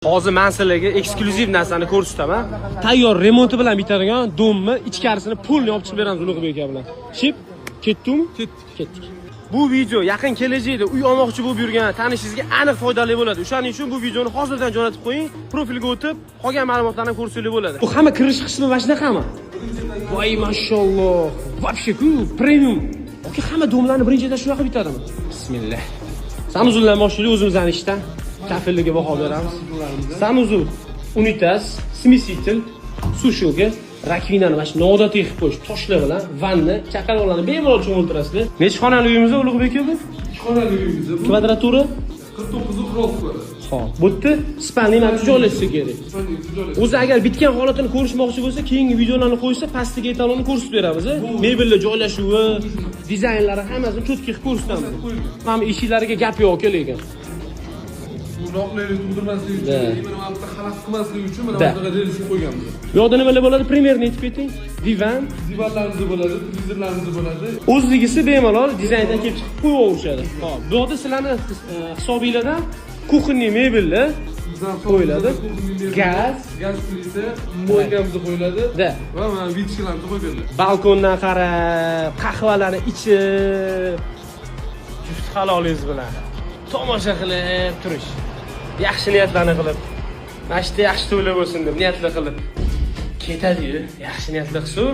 Hozir men sizlarga eksklyuziv narsani ko'rsataman. Tayyor remonti bilan bitadigan domni ichkarisini pulni olib chiqib beramiz Ulug'bek aka bilan. Ship, ketdikmi? Ketdik. Bu video yaqin kelajakda uy olmoqchi bo'lib yurgan tanishingizga aniq foydali bo'ladi. O'shaning uchun bu videoni hozirdan jo'natib qo'ying. Profilga o'tib, qolgan ma'lumotlarni ko'rsangiz bo'ladi. Bu hamma kirish qismi mana shunaqami? Voy mashalloh. Вообще premium. Oke, hamma domlarni birinchidan shunaqa bitadimi? Bismillah. Sanuzullar boshlaylik o'zimizdan ishdan. Kafilligiga baho beramiz. Sanuzul, unitas, smesitel, sushilka, rakvinani mana shu noodatiy qilib qo'yish, toshlar bilan vanna, chaqaloqlarni bemalol cho'miltirasizlar. Necha xonali uyimiz Ulug'bek aka bu? 2 xonali uyimiz bu. Kvadratura 49 kvadrat. Xo'p, bu yerda spanli mana joylashsa kerak. O'zi agar bitgan holatini ko'rishmoqchi bo'lsa, keyingi videolarni qo'ysa, pastdagi etalonni ko'rsatib beramiz. Mebellar joylashuvi, dizaynlari hammasini cho'tki qilib ko'rsatamiz. Ham eshiklariga gap yo'q lekin. Uloqlarni to'ldirmaslik uchun, yana albatta xalaqit qilmaslik uchun mana bunaqa relsi qo'yganmiz. Bu yoqda nimalar bo'ladi? Primerni aytib keting. Divan, divanlarimiz bo'ladi, televizorlarimiz bo'ladi. o'zligisi bemalol dizayndan kelib chiqib qo'yaverishadi. Xo'p, bu yoqda sizlarning hisobingizdan kuxonniy mebellar qo'yiladi. Gaz plita, mo'ygamiz qo'yiladi va mana vitishkalarni qo'yib beriladi. Balkondan qarab, qahvalarni ichib, juft halolingiz bilan tomosha qilib turish. Yaxshi niyatlarni qilib, mashta yaxshi to'ylar bo'lsin deb niyatli qilib ketadi-yu. Yaxshi niyatli qilsa,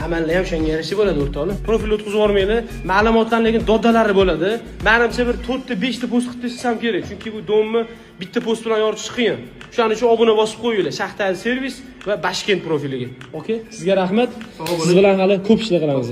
amalda ham shunga yarasha bo'ladi o'rtoqlar. Profil o'tkazib yormaylar, ma'lumotlarni lekin doddalari bo'ladi. Menimcha bir 4 ta 5 ta post qilib tashlashim ham kerak, chunki bu domni bitta post bilan yoritish qiyin. Shuning uchun obuna bosib qo'yinglar. Shaxtali servis va Bashkent profiliga. Okey? Sizga rahmat. Siz bilan hali ko'p ishlar qilamiz.